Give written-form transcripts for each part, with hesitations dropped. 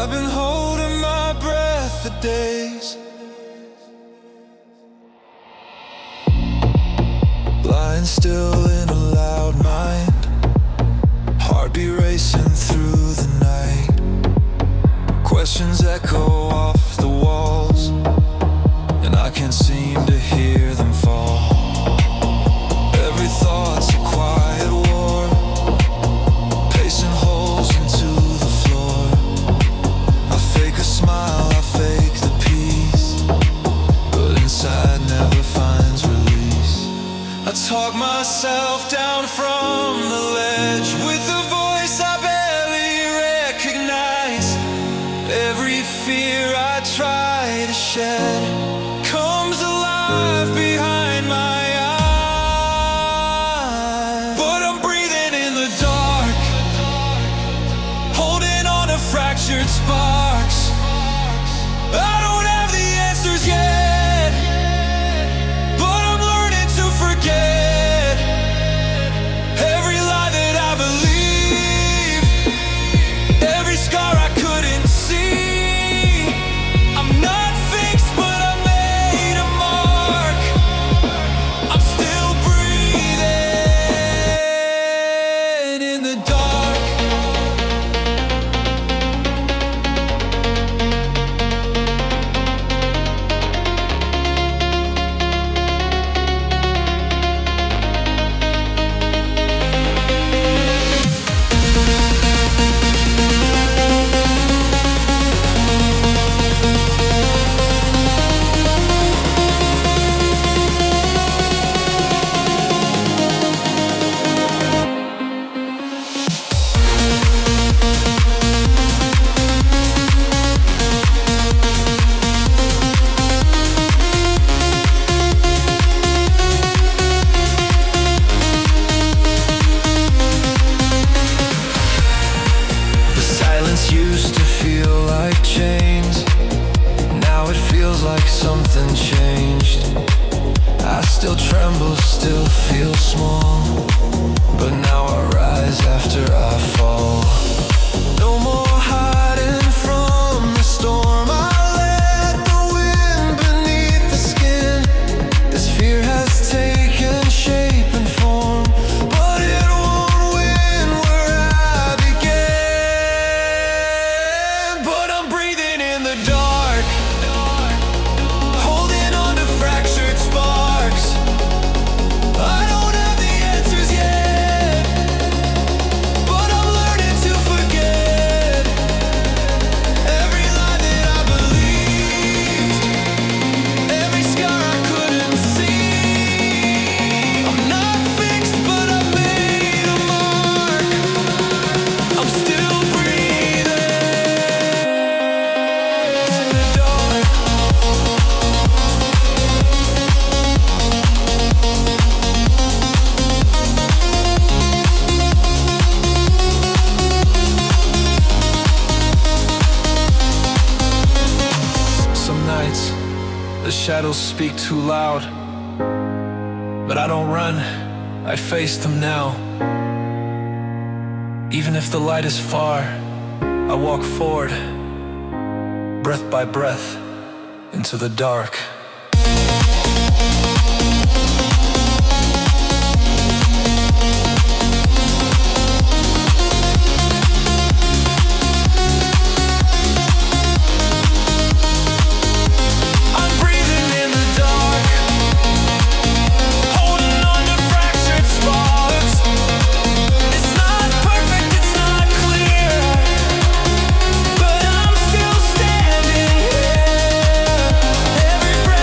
I've been holding my breath for days, lying still in a loud mind, heartbeat racing through the night. Questions echo off the walls, and I can't seem to hear them fall. Every thought's a quiet war, pacing holes into the floor. I fake a smile, I fake the peace, but inside never finds release. I talk myself down from the ledge with a voice I barely recognize. Every fear I try to shed comes alive behind my eyes. But I'm breathing in the dark, holding on to fractured sparks. I don't have the answers yet, but I'm learning to forget every lie that I believe, every scar I couldn't see. I'm not fixed, but I made a mark. I'm still breathing in the dark. Used to feel like chains, now it feels like something changed. I still tremble, still feel small, but now I rise after I fall. No more hiding from the storm, I let the wind beneath the skin. This fear has taken shape and form, but it won't win where I began. But I'm breathing in the dark, holding on to fractured sparks. I don't have the answers yet, but I'm learning to forget every lie that I believed, every scar I couldn't see. I'm not fixed, but I made a mark. I'm still breathing in the dark. Some nights the shadows speak too loud, but I don't run, I face them now. Even if the light is far, I walk forward, breath by breath, into the dark. I'm breathing in the dark, holding on to fractured sparks. It's not perfect, it's not clear, but I'm still standing here. Every breath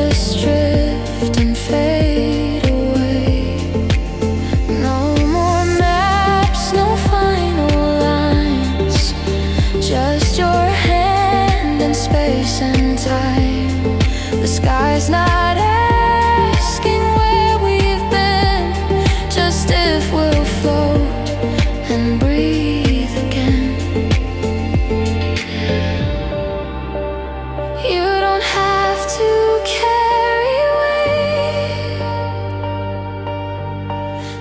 just drift and fade away. No more maps, no final lines, just your hand in space and time. The sky's not asking where we've been, just if we'll float and breathe again. You don't have to carry weight,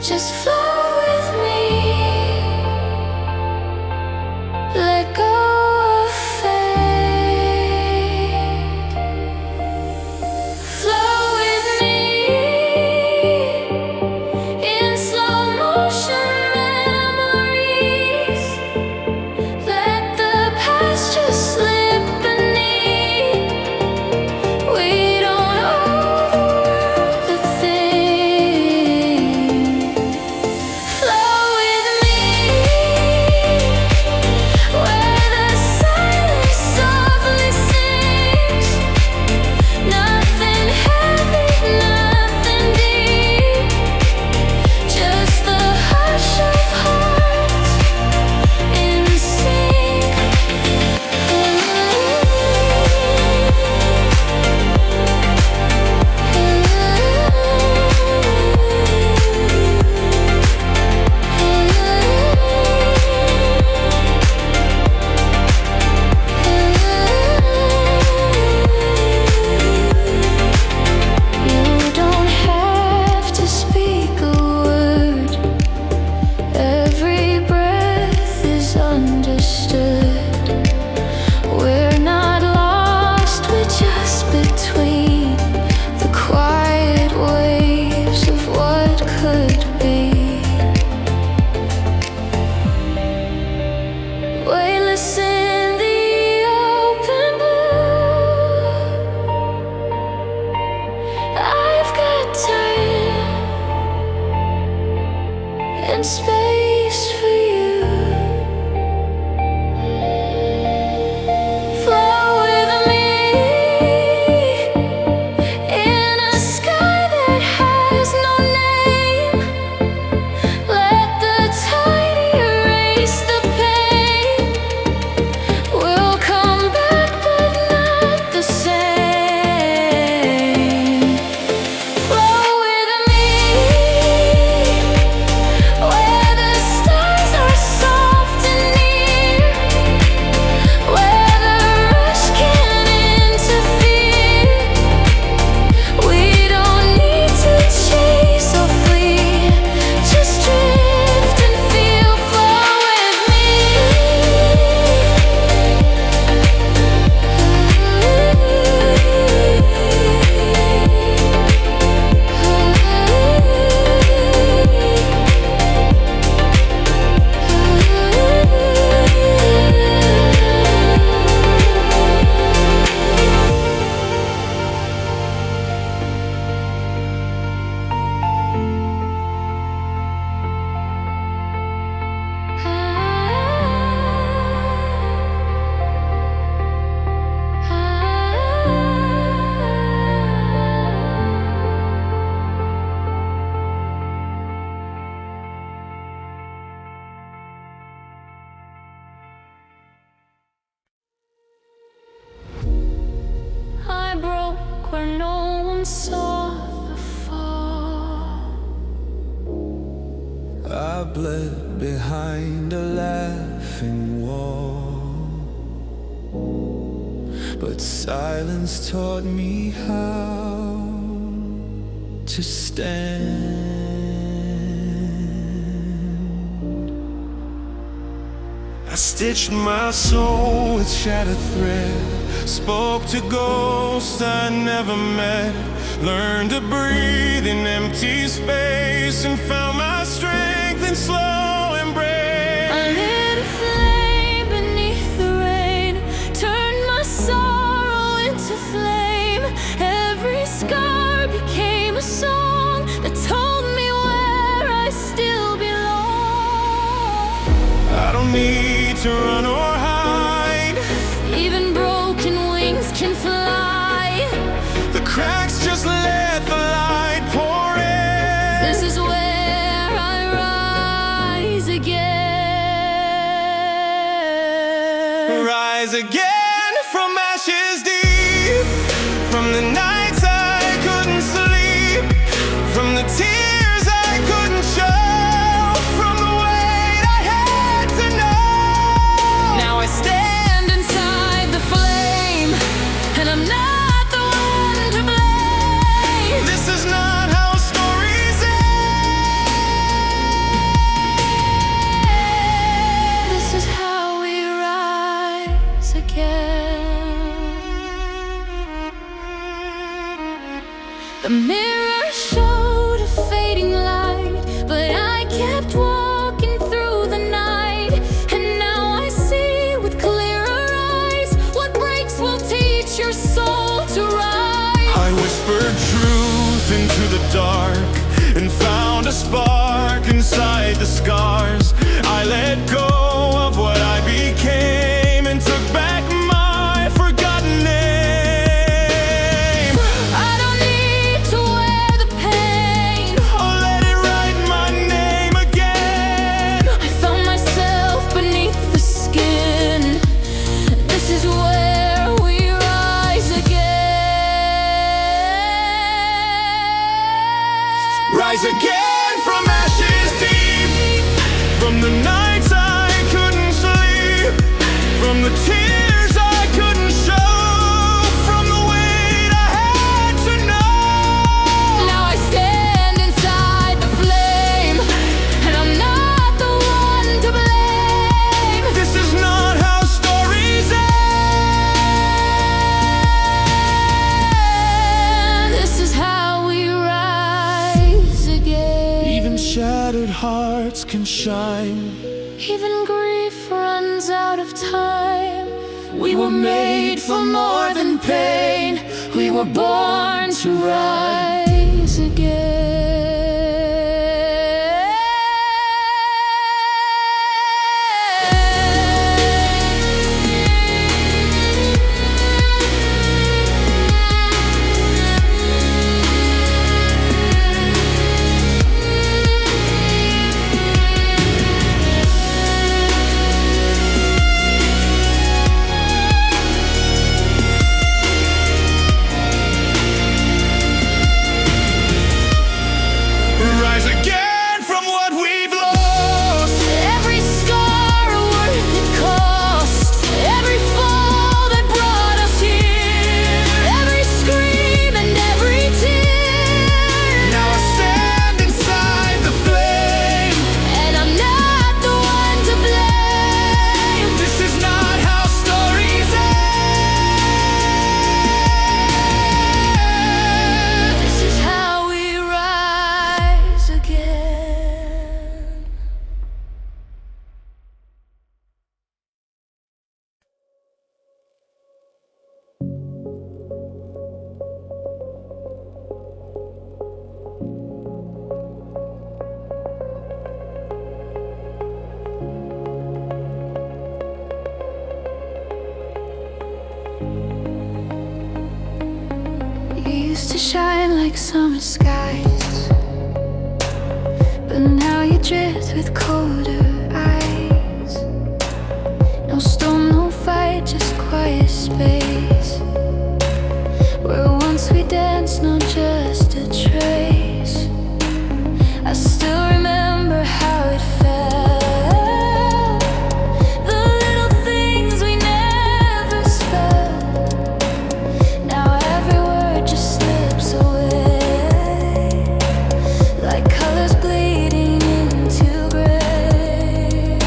just flow with me. Let go of fate. Flow with me in slow motion memories. Let the past just slip beneath. We don't owe the world a thing. Flow with me where the silence softly sings. Nothing heavy, nothing deep, just the hush of hearts in sync. You don't have to speak a word. Every breath is understood. We're not lost, we're just between the quiet waves of what could be. Weightless in the open blue. I've got time and space for you. Flow with me in a sky that has no name. Let the tide erase the pain. We'll come back, but not the same. Flow with me where the stars are soft and near, where the rush can't interfere. We don't need to chase or flee, just drift and feel. Flow with me. I broke where no one saw the fall. I bled behind a laughing wall, but silence taught me how to stand. I stitched my soul with shattered thread, spoke to ghosts I never met, learned to breathe in empty space, and found my strength in slow embrace. I lit a flame beneath the rain, turned my sorrow into flame. Every scar became a song that told me where I still belong. I don't need to run or hide, Even broken wings can fly. the cracks just let the light pour in. This is where I rise again. Rise again from ashes deep, from the nights I couldn't sleep, from the tears I couldn't show, from the weight I had to know. Now I stand inside the flame, and I'm not the one to blame. This is not how stories end. This is how we rise again. The mirror showed a fading light, but I kept walking through the night. And now I see with clearer eyes, what breaks will teach your soul to rise. I whispered truth into the dark and found a spark inside the scars. I let go of what I became and took back my forgotten name. I don't need to wear the pain. I'll let it write my name again. I found myself beneath the skin. This is where we rise again. Rise again from ashes deep, from the nights I couldn't sleep, from the tears I couldn't show, from the weight I had to know. Now I stand inside the flame, and I'm not the one to blame. This is not how stories end. This is how we rise again. Even shattered hearts can shine. Even grief runs out of time. We were made for more than pain. We were born to rise Rise again from what we've lost. Every scar a worth it cost. Every fall that brought us here. Every scream and every tear. Now I stand inside the flame. And I'm not the one to blame. This is not how stories end. This is how we rise again. You used to shine like summer skies, but now you drift with colder eyes. No storm, no fight, just quiet space. Where once we danced, not just a trace. I still remember how it felt. The little things we never spelled. Now every word just slips away, like colors bleeding into gray.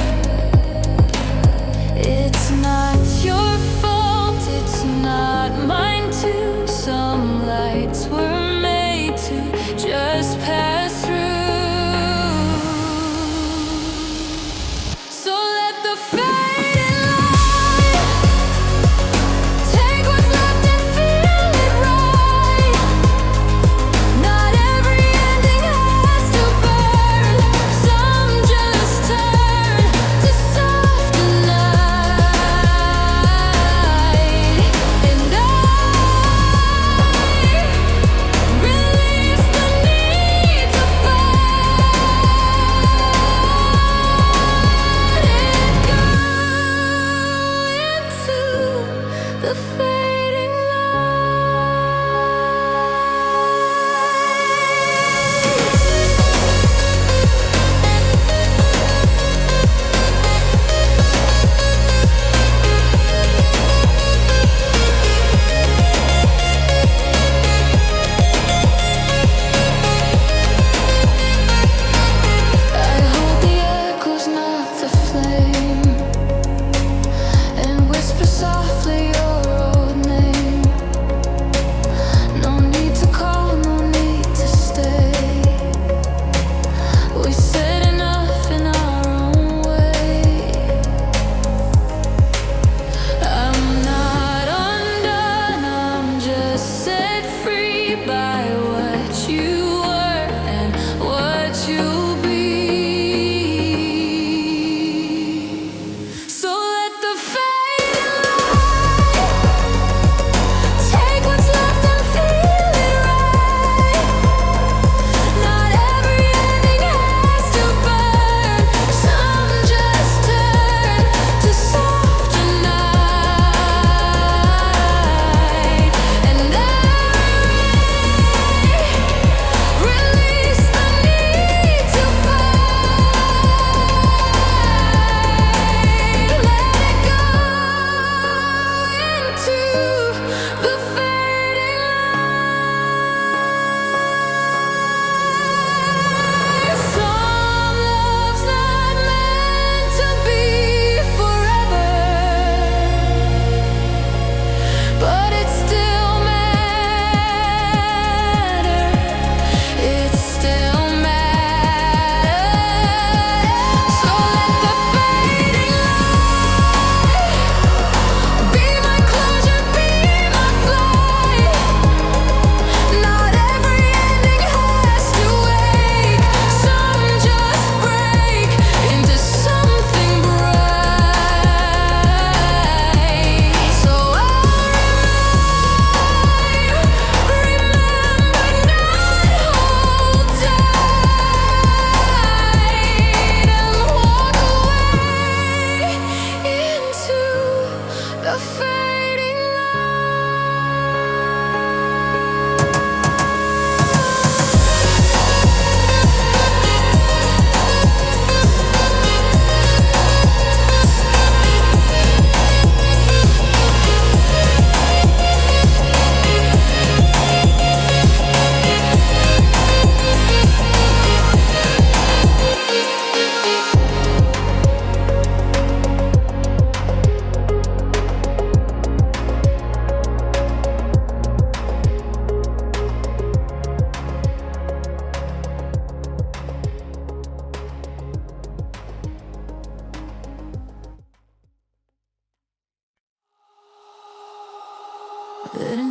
It's not your fault, it's not mine too. Some lights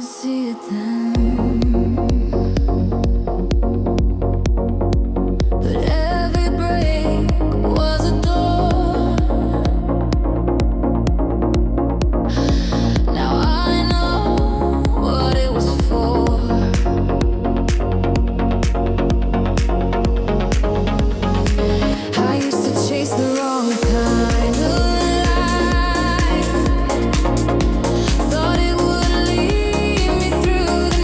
see it then. But every break was a door. Now I know what it was for. I used to chase the wrong kind of life. Thought it would lead me through the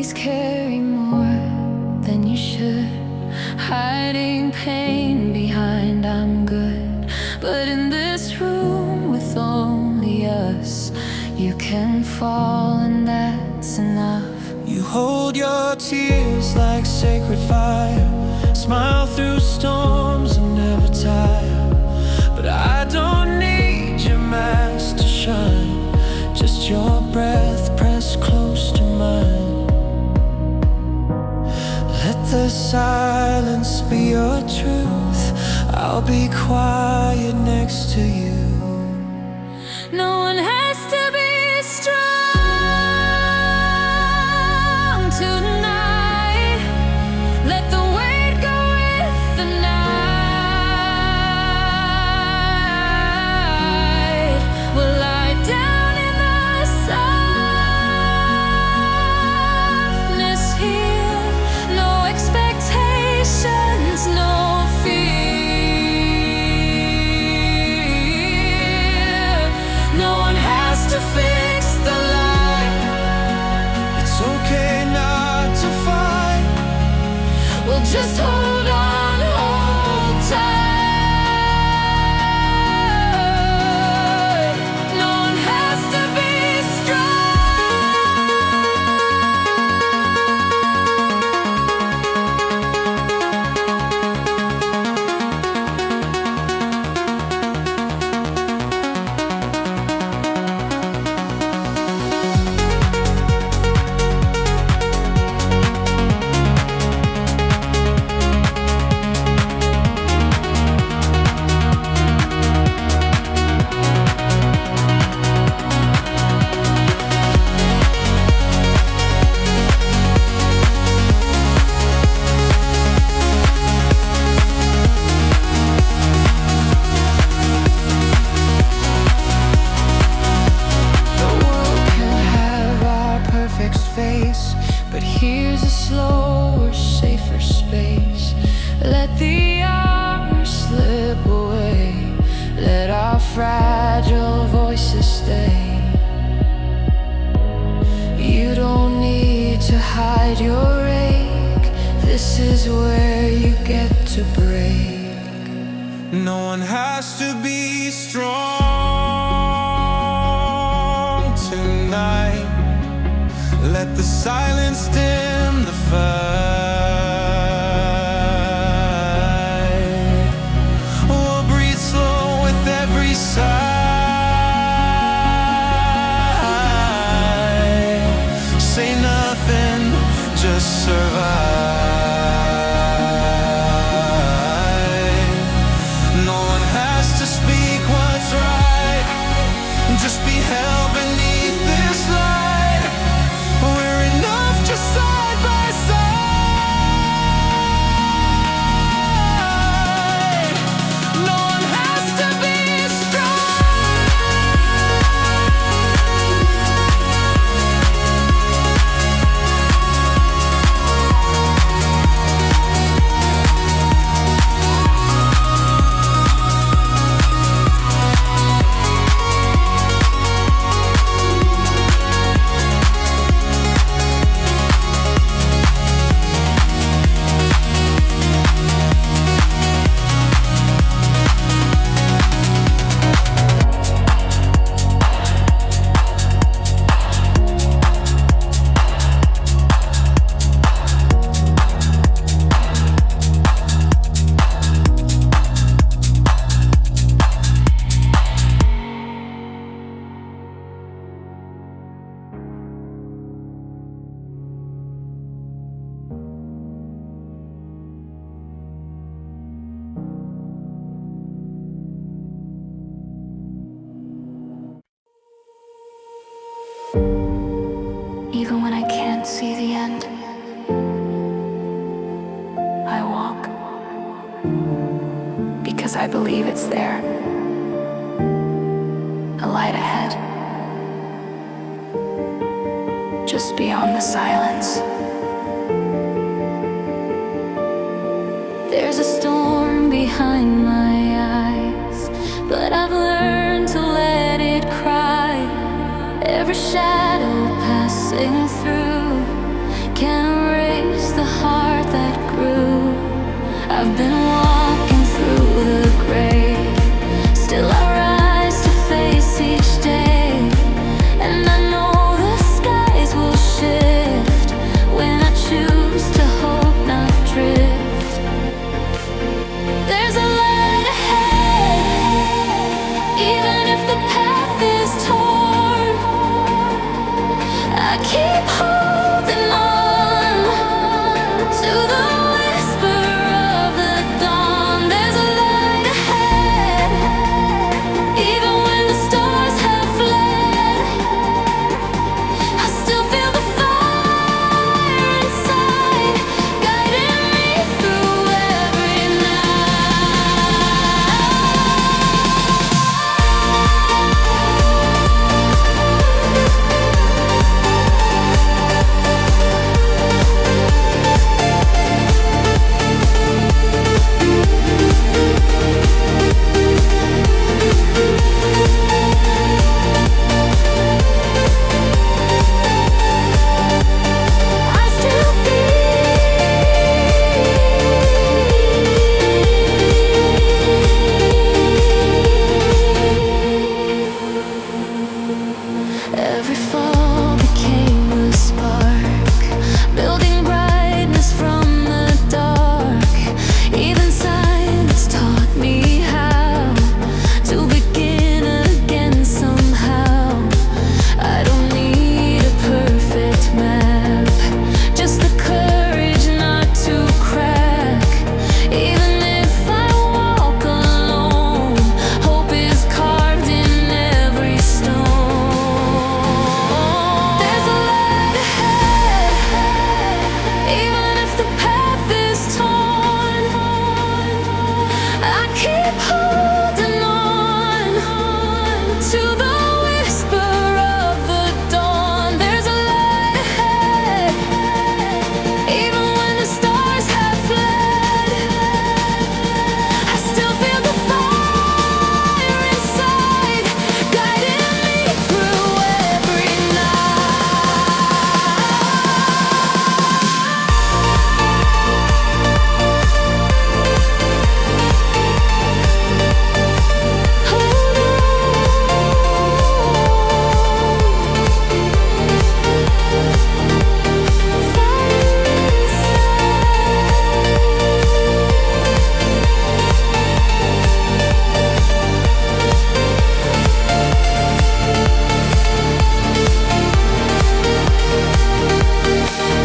always carry more than you should, hiding pain behind I'm good. But in this room with only us, you can fall and that's enough. You hold your tears like sacred fire, smile through storms and never tire. But I don't need your mask to shine, just your breath pressed close to mine. Let the silence be your truth, I'll be quiet next to you. No one has to be strong tonight. Let the weight go with the night. We'll lie down in the softness here. No expectations, no fear. No one has to fix the light. It's okay not to fight. We'll just hold on, hold tight. No one has to be face, but here's a slower, safer space. Let the hours slip away, let our fragile voices stay. You don't need to hide your ache, this is where you get to break. No one has to be strong tonight. Let the silence dim the fight. We'll breathe slow with every sigh. Say nothing, just survive. No one has to speak what's right, just be held beneath this light. We're enough just side by side. No one has to be even when I can't see the end, I walk because I believe it's there, a light ahead, just beyond the silence. There's a storm behind my eyes, but I've learned to let it cry. Every shadow passing through that grew. I've been walking through the gray. Still I rise to face each day. And I know the skies will shift when I choose to hope, not drift. There's a light ahead, even if the path is torn. I keep holding on to the whisper of the dawn. There's a light ahead, even when the stars have fled. I still feel the fire inside, guiding me through every every fall became a spark, building brightness from the dark. Even silence taught me how to begin again somehow. I don't need a perfect map, just the courage not to crack. Even if I walk alone, hope is carved in every stone. There's a light ahead, even if the path is torn. I keep holding on to the whisper of the dawn. There's a light ahead, even when the stars have fled. I still feel the fire inside, guiding me through every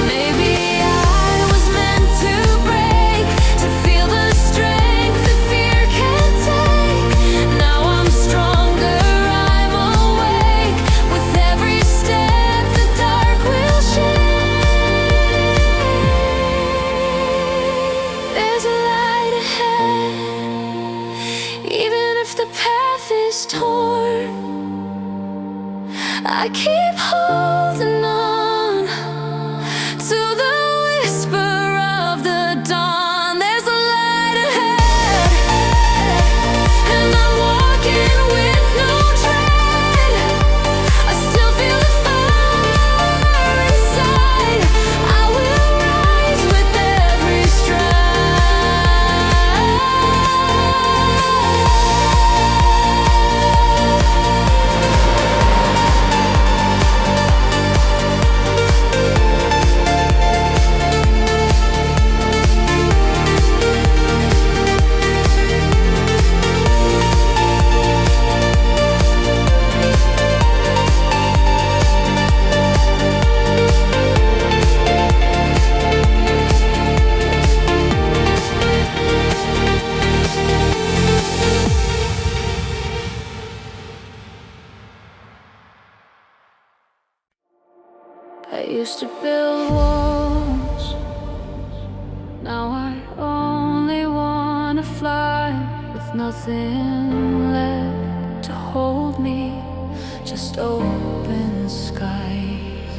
Maybe I was meant to break, to feel the strength that fear can take. Now I'm stronger, I'm awake. With every step the dark will shake. There's a light ahead, even if the path is torn. I keep holding on to the whisper of the dawn. There's a light ahead, and I'm walking with no dread. I still feel the fire inside. I will rise with every I used to build walls, now I only wanna fly. With nothing left to hold me, just open skies.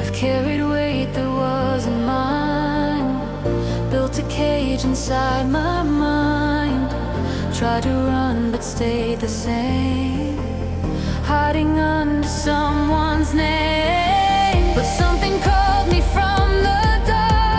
I've carried weight that wasn't mine, built a cage inside my mind. Tried to run but stayed the same, hiding under someone's name. But something called me from the dark.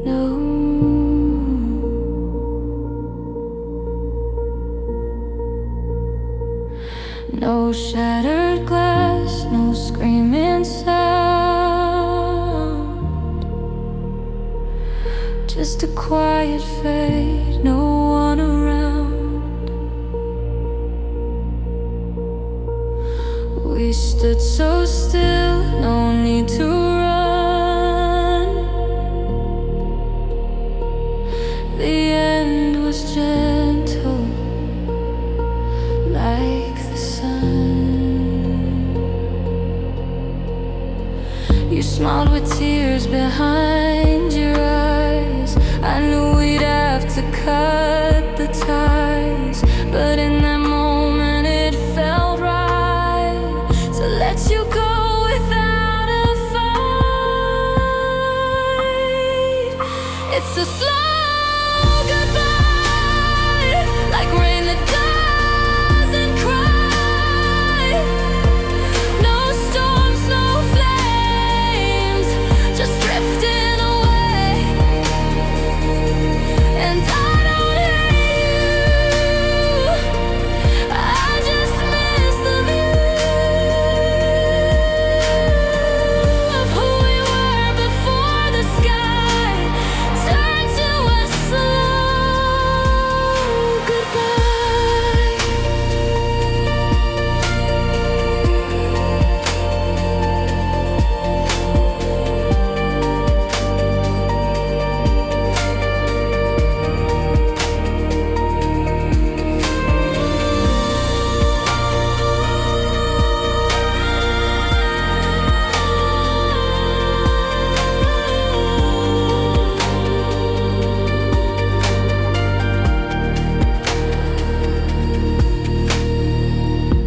No. No shattered glass, no screaming sound. Just a quiet fade, no one around. We stood so still, no need to run. The end was gentle, like the sun. You smiled with tears behind your eyes. I knew we'd have to cut the ties, but in that moment it felt right to let you go without a fight. It's a slow goodbye, like rain that doesn't cry. No storms, no flames, just drifting away. And I don't hate you, I just miss the view of who we were before the sky turned to a slow goodbye.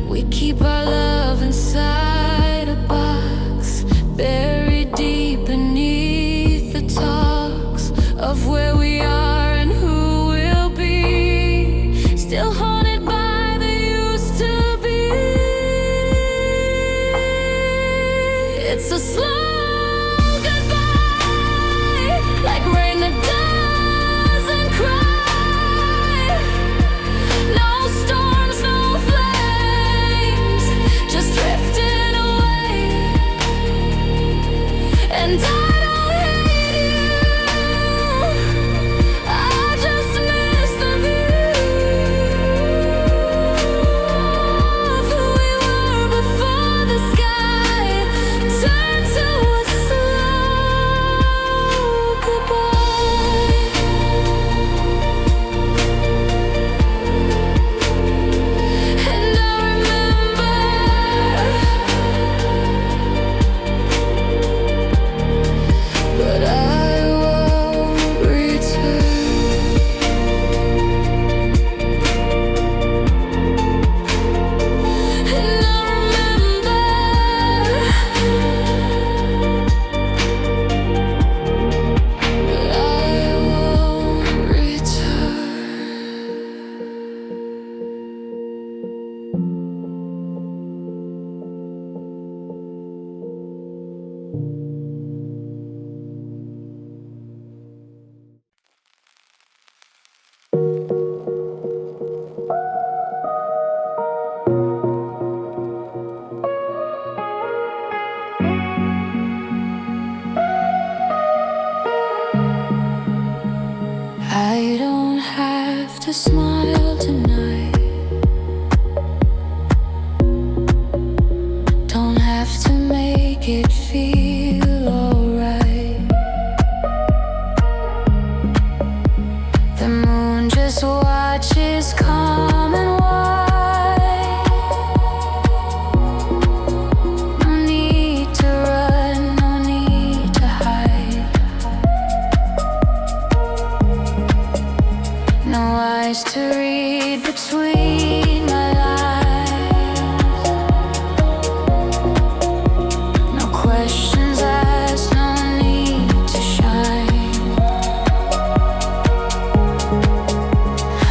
We keep our love inside a box, buried deep beneath the talks of where we are and who we'll be. Still haunted by the used to be. It's a slow goodbye, like rain that doesn't cry. No storms, no flames, just drifting away. And I don't hate you, I just miss the view of who we were before the sky turned to a slow goodbye. And I remember, but I won't return. And I remember, but I won't I don't have to smile tonight. Don't have to make it feel alright. The moon just watches calm and white. No need to run, no need to hide. No eyes to read between my lines. No questions asked, no need to shine.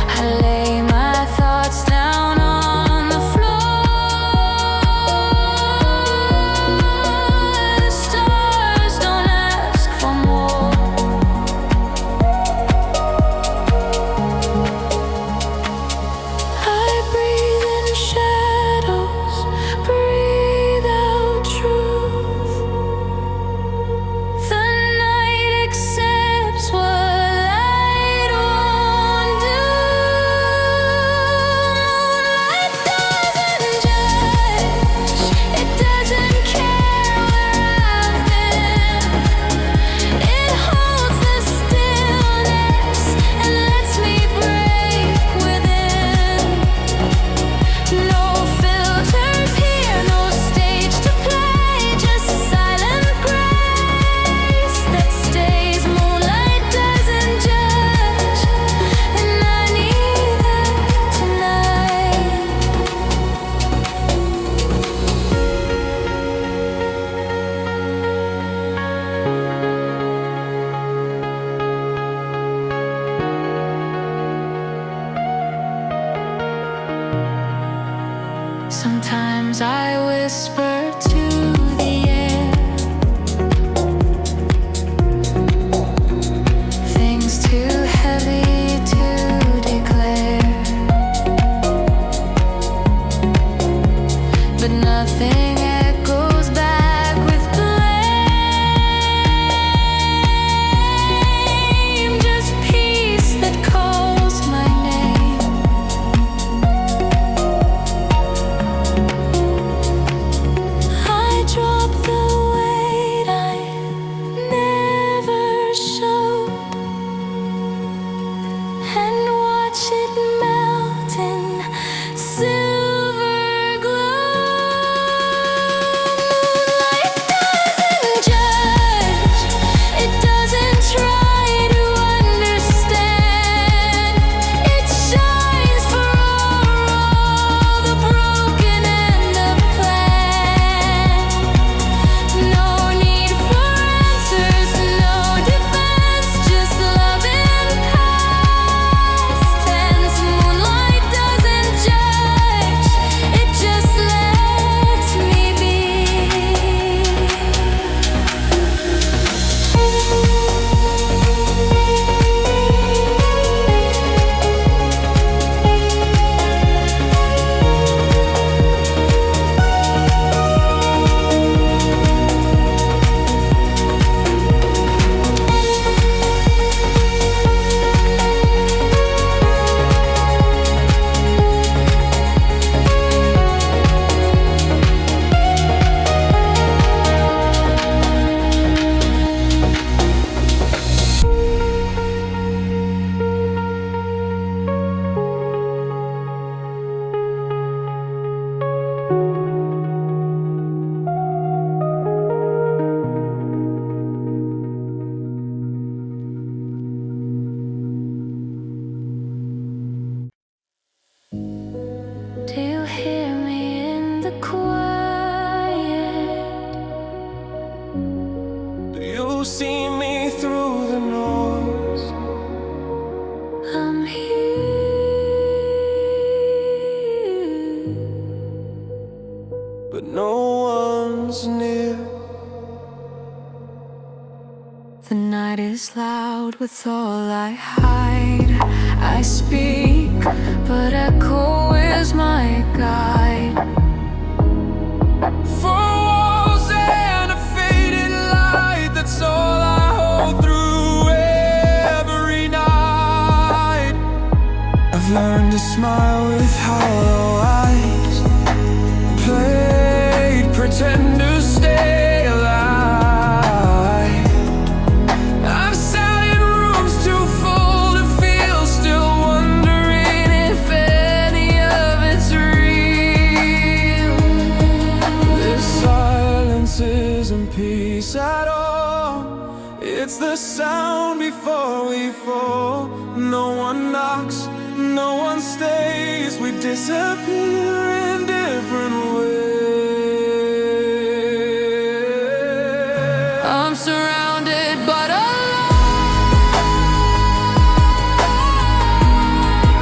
I lay my thoughts down on the floor. The stars don't ask for more. Sometimes I whisper to the air, things too heavy to declare, but nothing echoes back with blame. Just peace that calls my name. I drop the weight I never showed and watch it melt in silver glow. Moonlight doesn't judge, it doesn't try to understand. It shines for all the broken and the planned. No need for answers, no defense, just love and past tense. Moonlight doesn't judge, it just lets me be. Do you hear me in the quiet? Do you see me through the noise? I'm here. But no one's near. The night is loud with all I hide. I speak, but echo is my guide. Four walls and a faded light, that's all I hold through every night. I've learned to smile with hollow eyes, played pretend to stay alive. I've sat in rooms too full to feel, still wondering if any of it's real. This silence isn't peace at all, it's the sound before we fall. No one knocks, no one stays, we disappear in different ways. I'm surrounded but alone.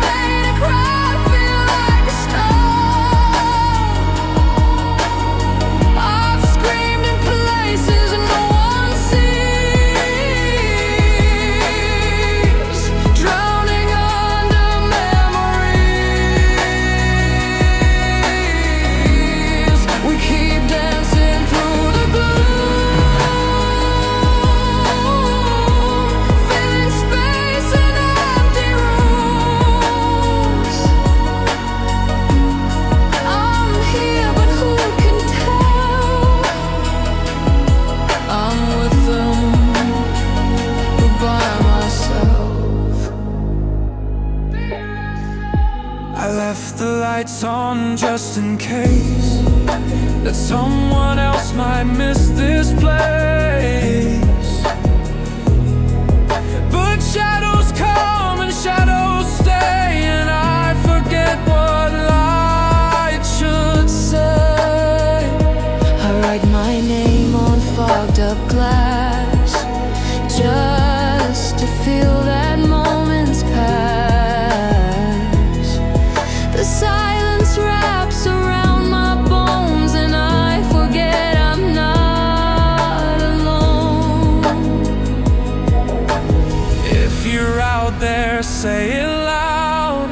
Made a crowd feel like a stone. I've screamed in places no one sees, drowning under memories. We keep dancing through the gloom, filling space in empty rooms. I'm here, but who can tell? I'm with them, but by myself. I left the lights on just in case that someone else might miss this place. But shadows come and shadows stay, and I forget what light should say. I write my name on fogged up glass, just to feel that moment's pass. The silence wraps around my bones. out there, say it loud.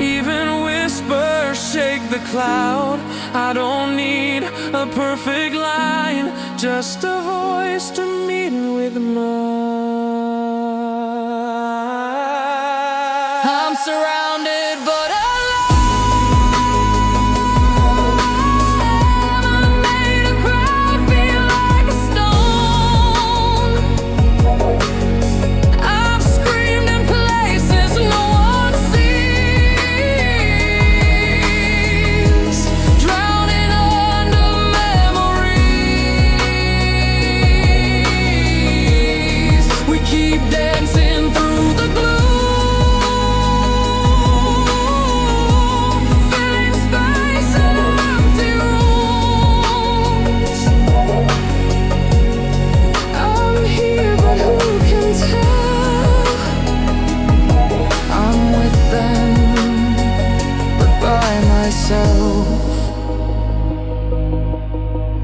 Even whispers shake the cloud. I don't need a perfect line, just a voice to meet with mine. I'm surrounded but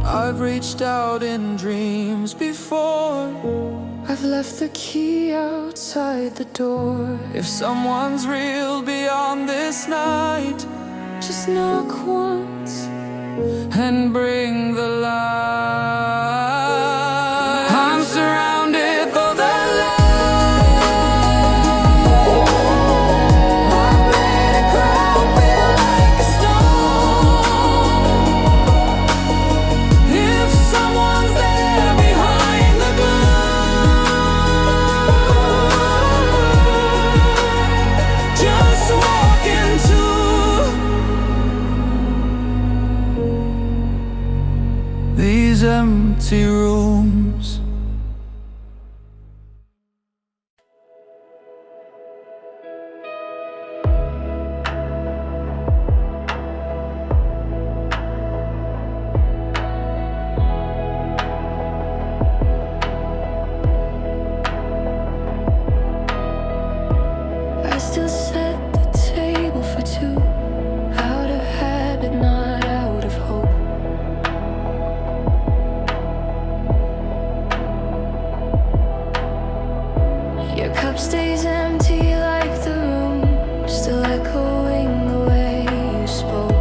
I've reached out in dreams before. I've left the key outside the door. If someone's real beyond this night, just knock once and bring the light. I'm surrounded for the these empty rooms. I still set the table for two, out of habit, not out of hope. Your cup stays empty like the room, still echoing the way you spoke.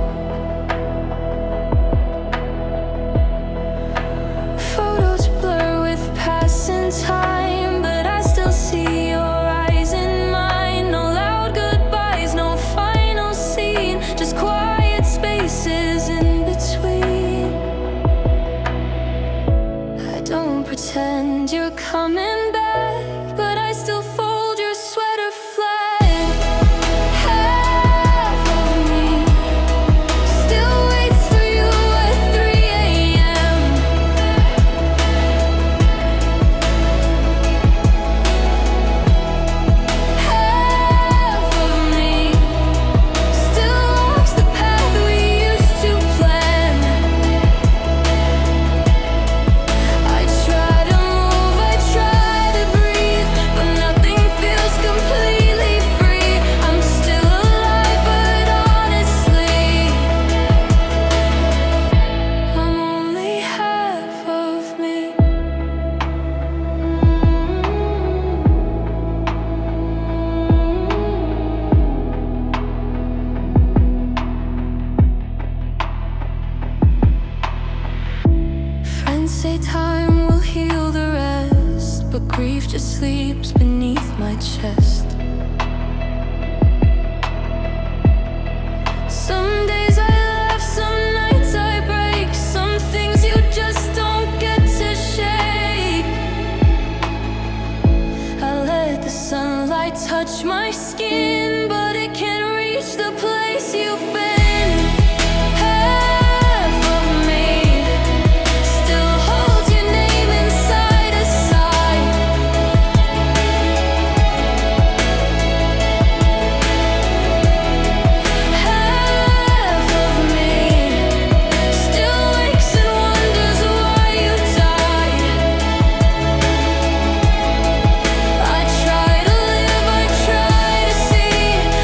Photos blur with passing time, but I still see your eyes in mine. No loud goodbyes, no final scene, just quiet spaces in between. I don't pretend you're coming back, but I still fold your sweater flat. Half of me still waits for you at 3 a.m. Half of me still walks the path we used to plan. I try to move, I try to breathe, but nothing feels completely free. I'm still alive, but honestly, I'm only half of me. Friends say time will heal the rest, but grief just sleeps beneath my chest. Some days I laugh, some nights I break, some things you just don't get to shake. I let the sunlight touch my skin, but it can't reach the place you've been. Half of me still holds your name inside a sigh. Half of me still wakes and wonders why you died. I try to live, I try to see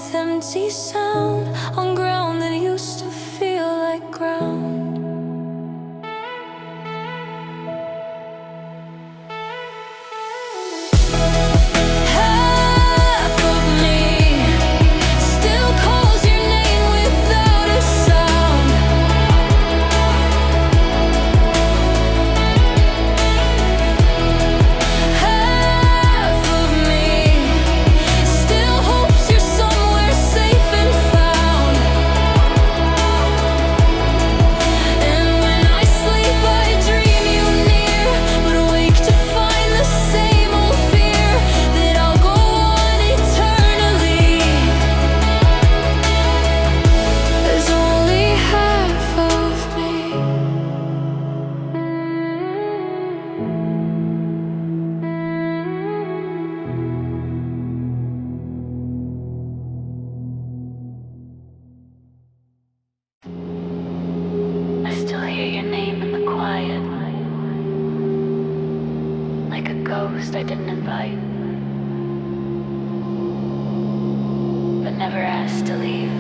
with empty sound on ground that used to feel like ground. I didn't invite, but never asked to leave.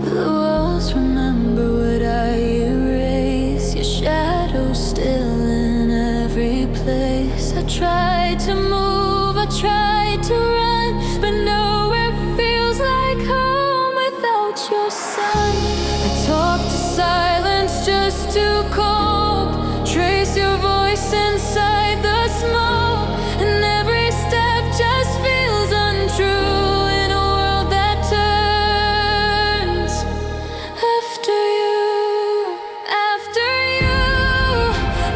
The walls remember what I erase. Your shadow's still in every place. I tried to move, I tried to run, but nowhere feels like home without your sun. I talk to silence just to cope. Trace your voice inside the smoke, and every step just feels untrue in a world that turns after you. After you,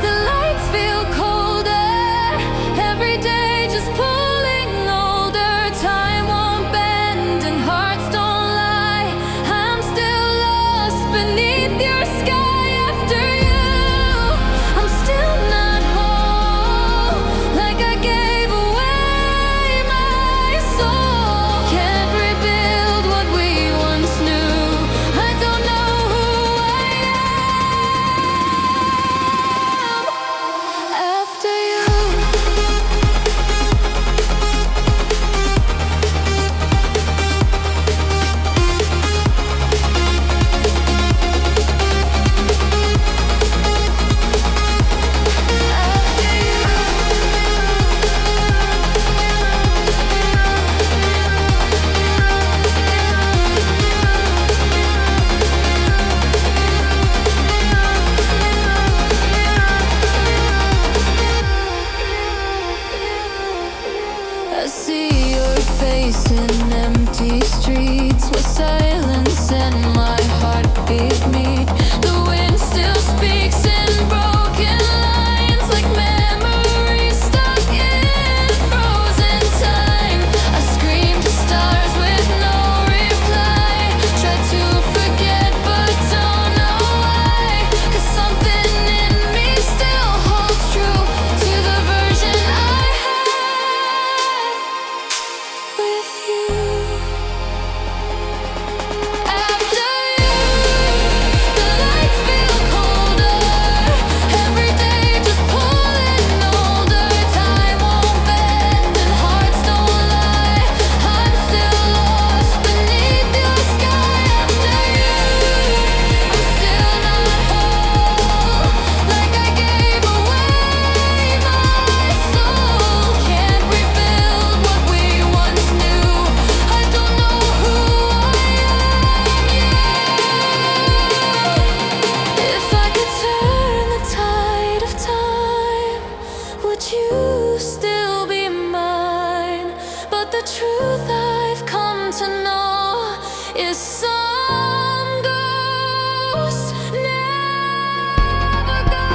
the lights feel colder, every day just pulling older. Time won't bend and hearts don't lie. I'm still lost beneath your sky. After you, I'm still not whole, like I gave away my soul. Can't rebuild what we once knew. I don't know who I am after you. I see your face in empty streets where silence and my heartbeat meet. The wind still speaks in broken lines, like memories stuck in frozen time. I scream to stars with no reply. Try to forget but don't know why. 'Cause something in me still holds true to the version I had with you. After you, the lights feel colder, every day just pulling older. Time won't bend and hearts don't lie. I'm still lost beneath your sky. After you, I'm still not whole, like I gave away my soul. Can't rebuild what we once knew. I don't know who I am yet. If I could turn the tide of time, would you still be mine? But the truth I've come to know is some ghosts never go.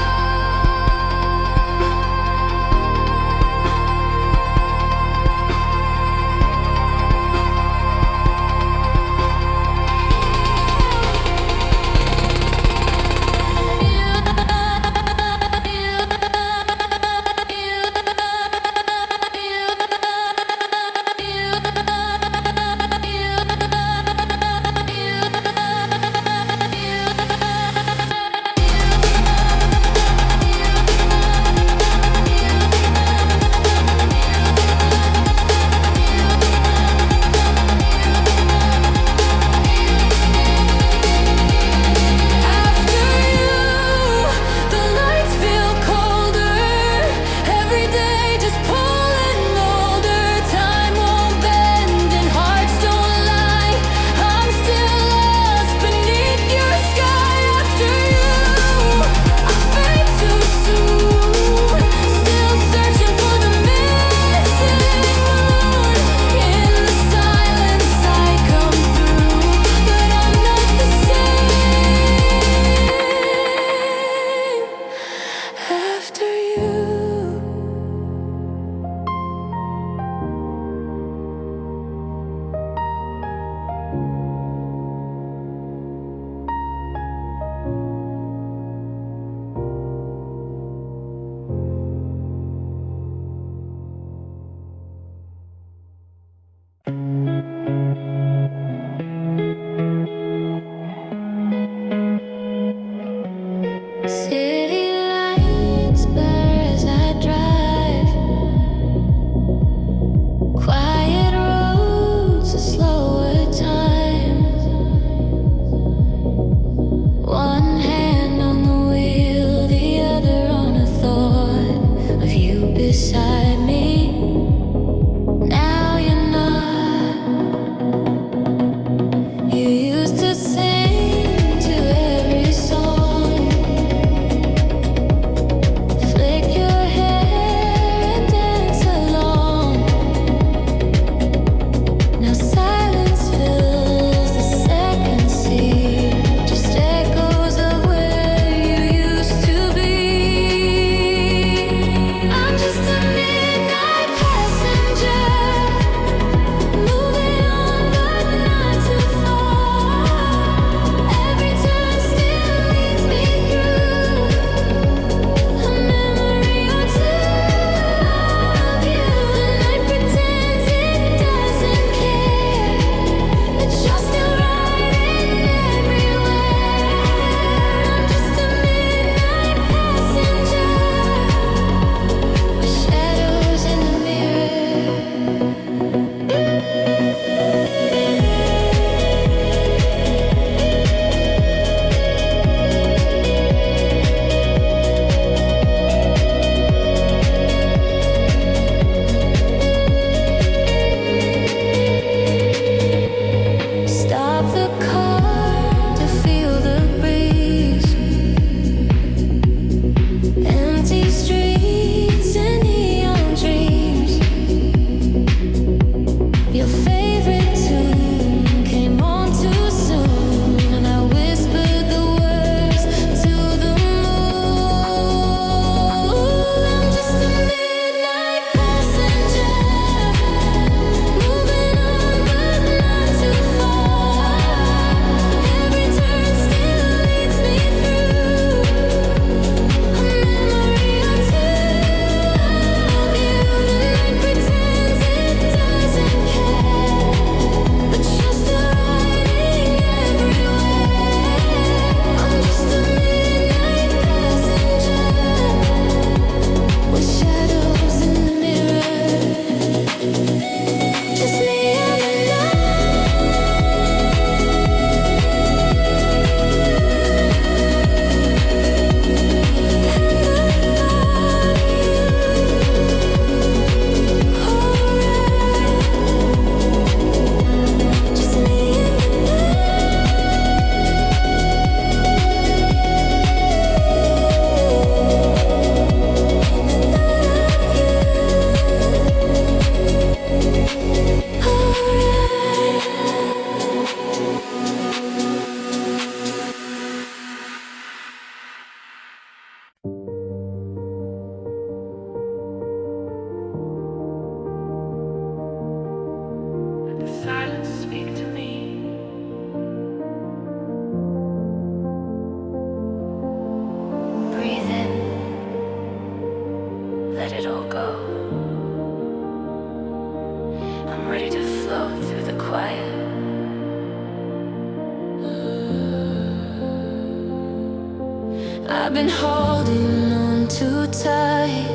been holding on too tight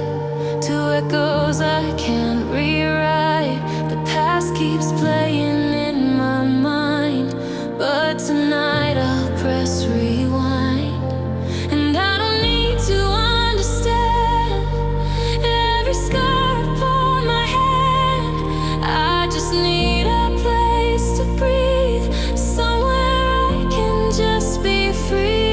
to echoes I can't rewrite. The past keeps playing in my mind, but tonight I'll press rewind. And I don't need to understand every scar upon my hand. I just need a place to breathe, somewhere I can just be free.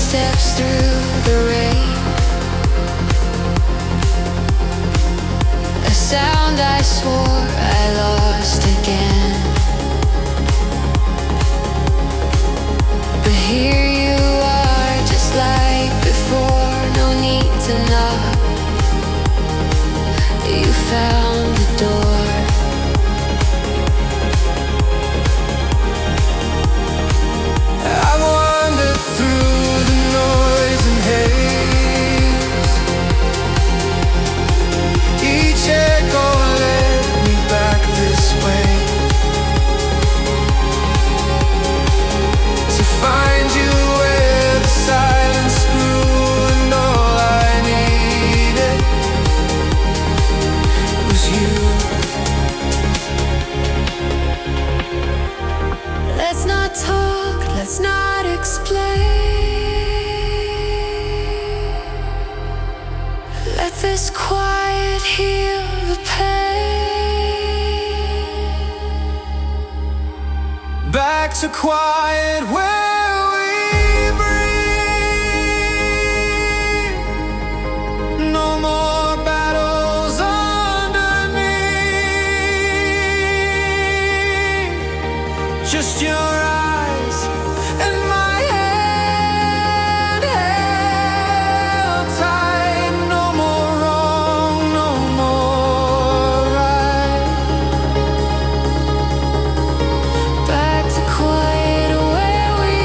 footsteps through the rain, a sound I swore I lost again. But here you are, just like before, no need to knock. You found the door. I've wandered through the noise and haze. Each echo led me back this way, to find you where the silence grew, and all I needed was you. Let's not talk, let's not explain. Let this quiet heal the pain. Back to quiet where we breathe. No more battles underneath. Just your eyes and my hand held tight. No more wrong, no more right. Back to quiet where we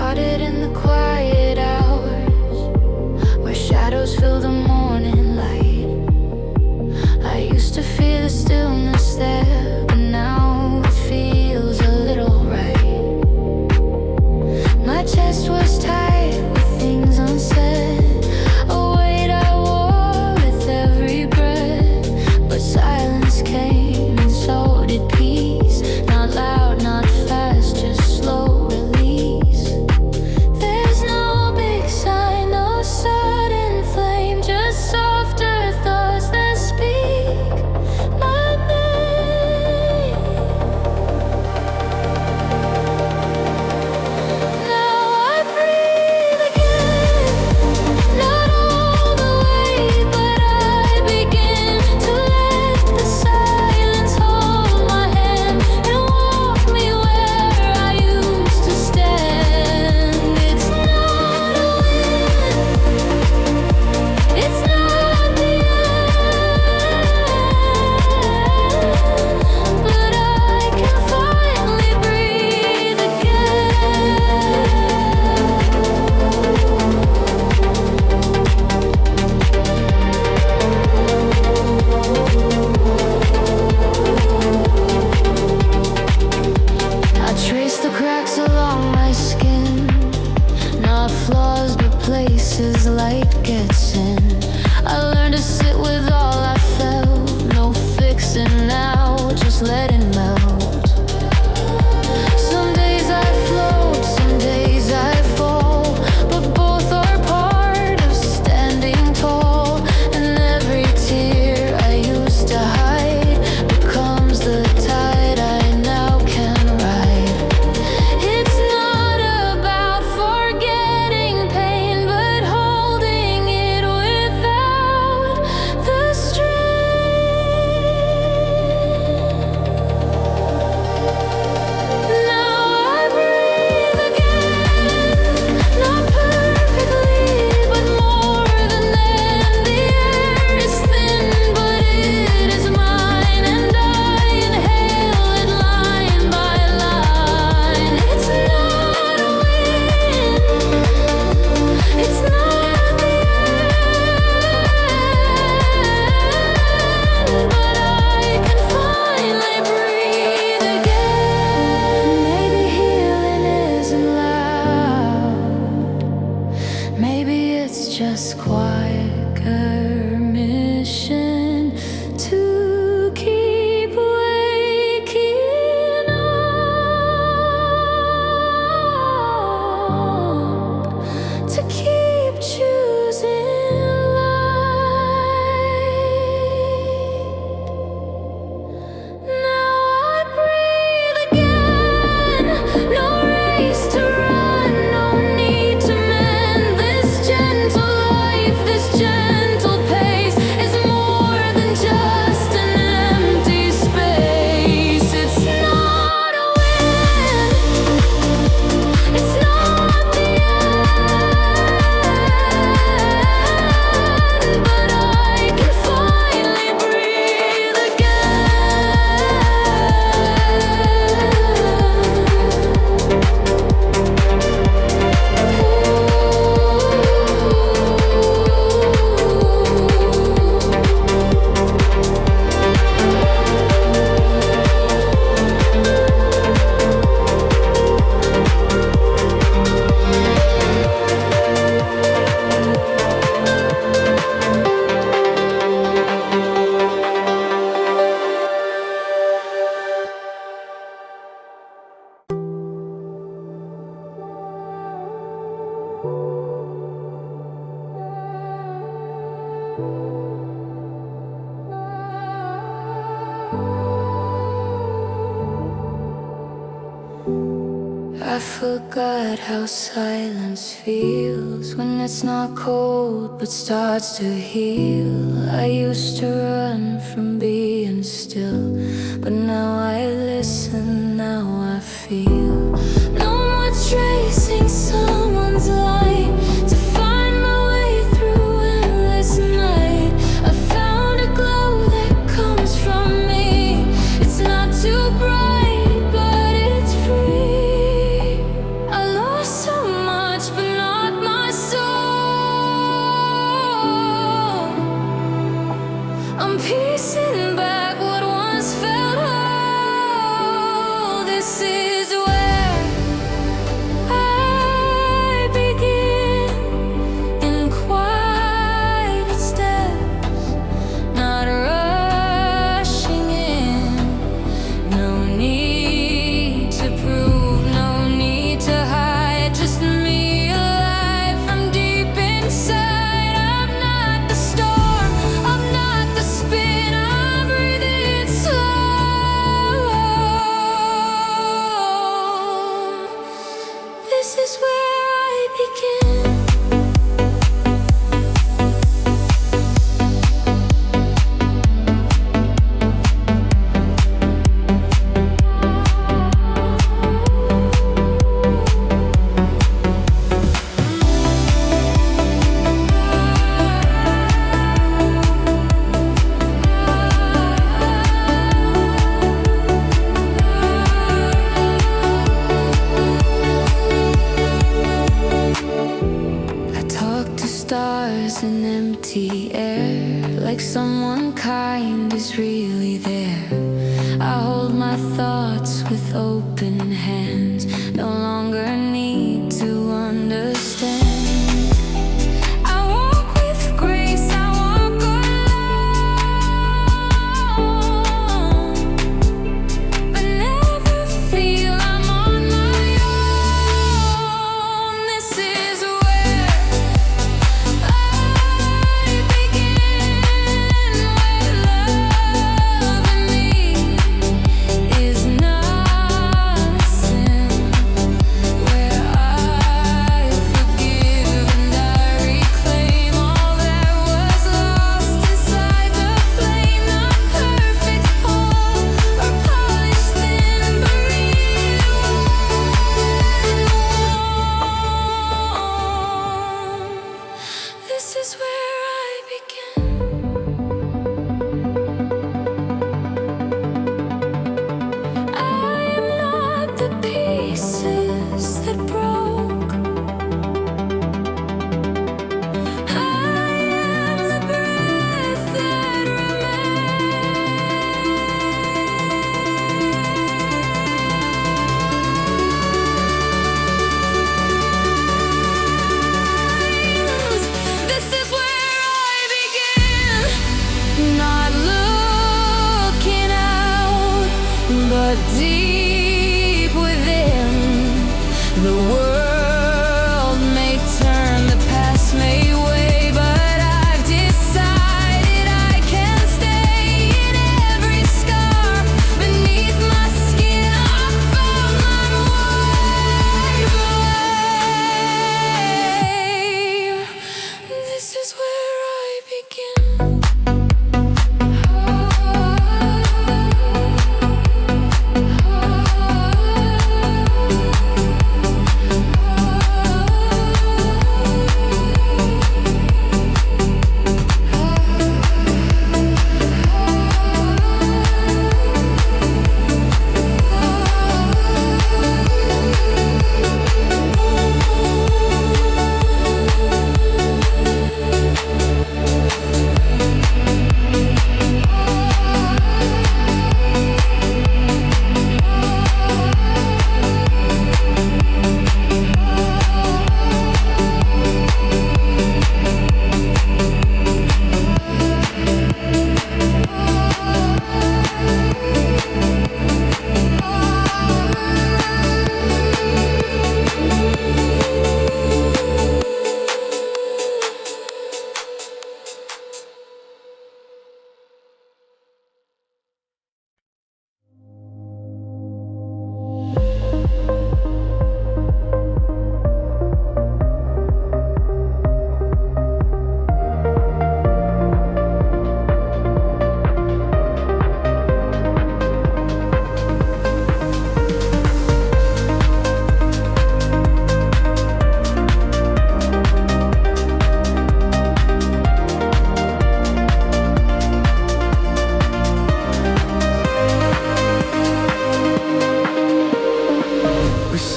started in the quiet hours, where shadows fill the morning light. I used to fear the stillness there, but now it feels a little right. My chest was tight with things unsaid, a weight I wore with every breath. But silence came and so did peace. Not loud, not fast, just slow release. There's no big sign, no sudden flame, just softer thoughts that speak my name. Now I breathe again, not all the way, but I begin to let the silence hold my hand and walk me where I used to stand. It's not a win, it's not the end, but I can finally breathe again. I trace the cracks along my skin, not flaws but places light gets in. I learned to sit with all I felt, no fixing now, just letting melt. Some days I float, some days I fall, but both are part of standing tall. And every tear I used to hide becomes the tide I now can ride. It's not about forgetting pain, but holding it without the strain. Now I breathe again, not perfectly, but more than then. The air is thin, but it is mine, and I inhale it line by line. It's not a win, it's not the end, but I can finally breathe again. Maybe healing isn't loud, maybe it's just quiet permission to keep waking up, to keep choosing light. Now I breathe again, no race to run, no need to mend. This gentle life, this gentle pace is more than just an empty space. It's not a win, it's not the end, but I can finally breathe I forgot how silence feels when it's not cold but starts to heal. I used to run from being still, but now I listen, now I feel. No more tracing someone's light to find my way through endless night. I found a glow that comes from me. It's not too bright, but it's free. I lost so This is where I begin. Stars in empty air, like someone kind is really there. I hold my thoughts with open hands, no longer need to understand. I walk with grace, I walk alone, but never feel I'm on my own. This is deep within. The world may turn, the past may weigh, but I've decided I can stay. In every scar beneath my skin, I found my way. This is where I begin.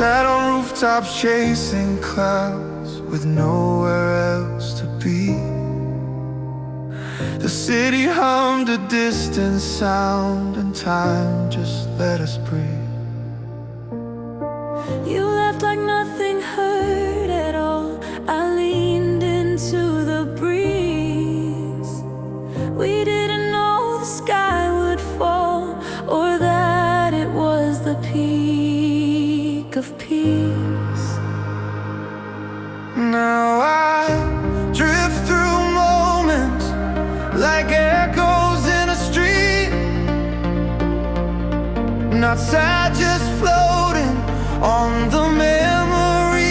Sat on rooftops chasing clouds with nowhere else to be. The city hummed a distant sound, and time just let us breathe. You left like nothing hurt at all. I leaned into the breeze. We didn't know the sky would fall, or that it was the peak of peace. Now I drift through moments like echoes in a street. Not sad, just floating on the memory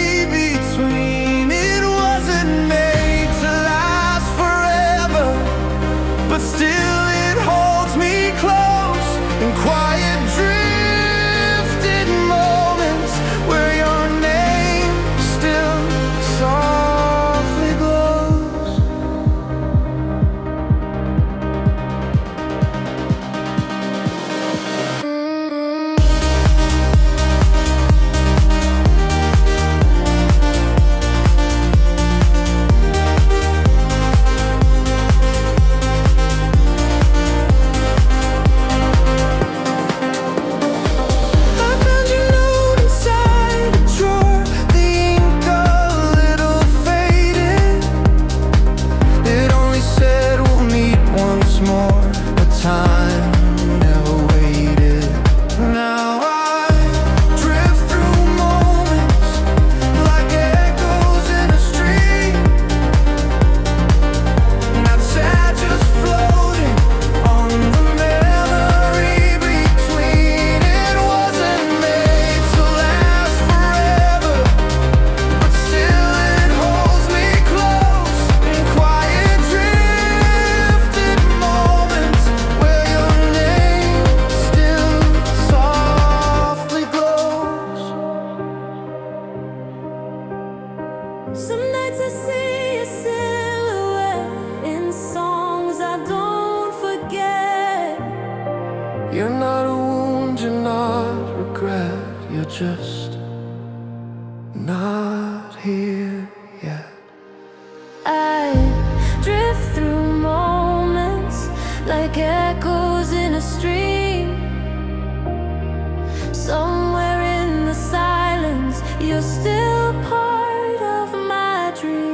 Some nights I see a silhouette in songs I don't forget. You're not a wound, you're not regret, you're just not here yet. I drift through moments like echoes in a stream. Somewhere in the silence, you're still part of my dream.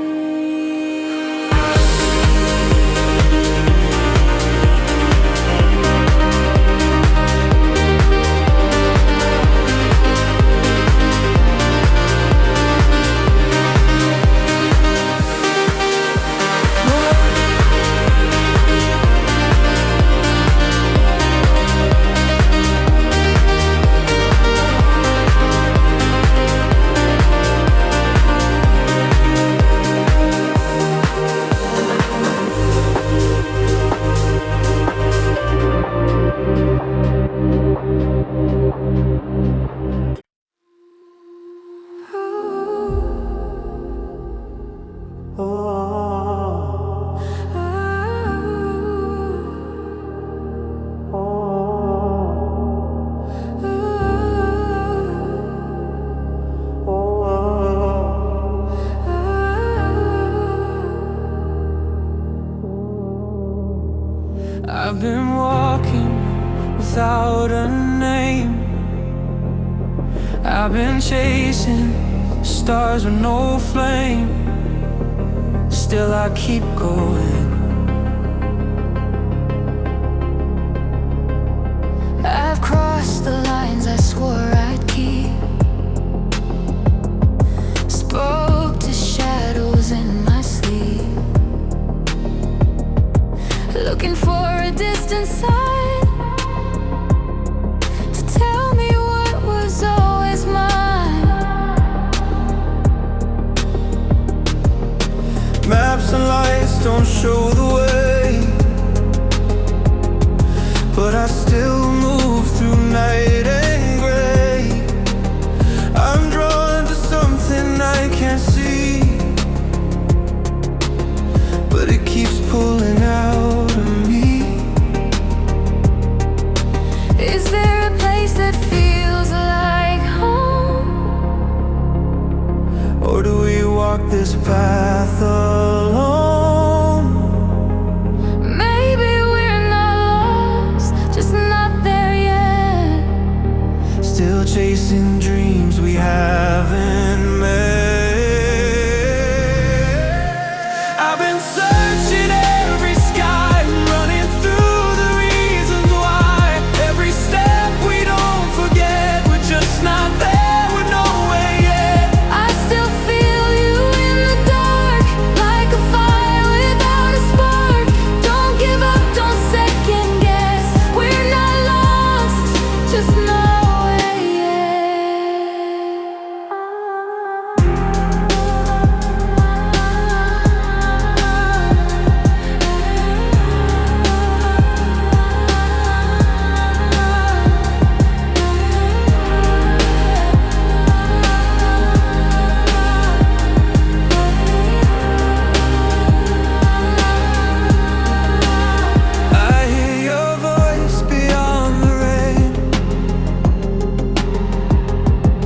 I've been walking without a name. I've been chasing stars with no flame. Still I keep going. I've crossed the lines I swore I'd keep. Spoke to shadows in my sleep, looking for a distant sign to tell me what was always mine. Maps and lights don't show the way, but I still move through night and gray. I'm drawn to something I can't see, but it keeps pulling out of me. Is there a place that feels like home? Or do we walk this path alone? Maybe we're not lost, just not there yet. Still chasing dreams we haven't met. I've been searching every sky, running through the reasons why. Every step we don't forget, we're just not there, we're nowhere yet. I still feel you in the dark, like a fire without a spark. Don't give up, don't second guess. We're not lost, just nowhere yet. I hear your voice beyond the rain,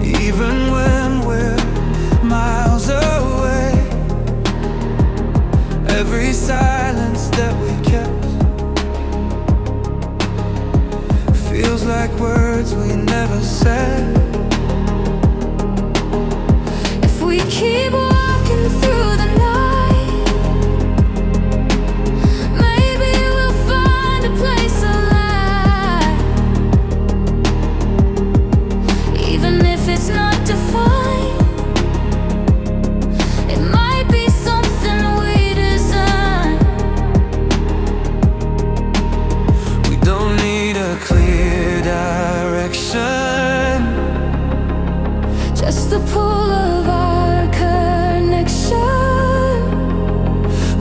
even when we're miles away. Every silence that we kept feels like words we never said. If we keep walking through the night, maybe we'll find a place alive. Even if it's not defined, it might be something we design. We don't need a clear direction, Just the pull of our connection.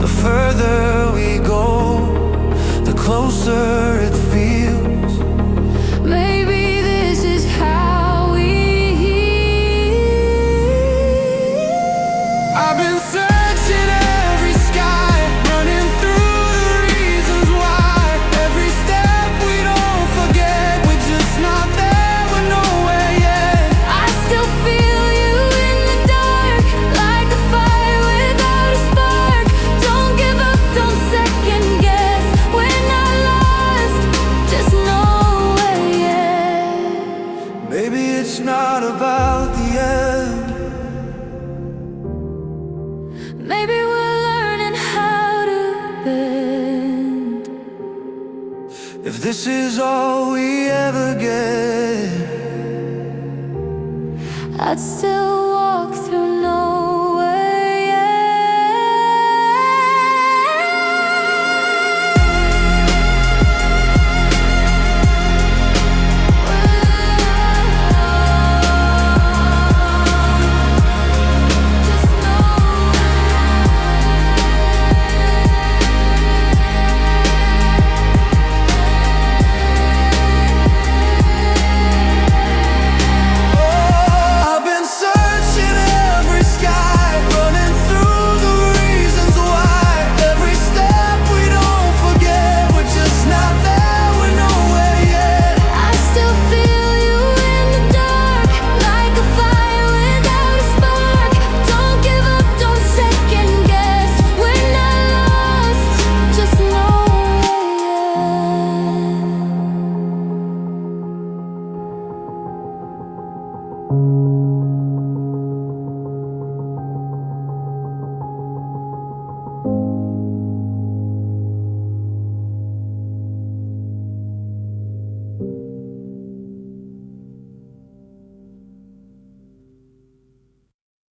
the further we go, the closer it feels. Maybe this is how we heal. I've been this is all we ever get, I'd still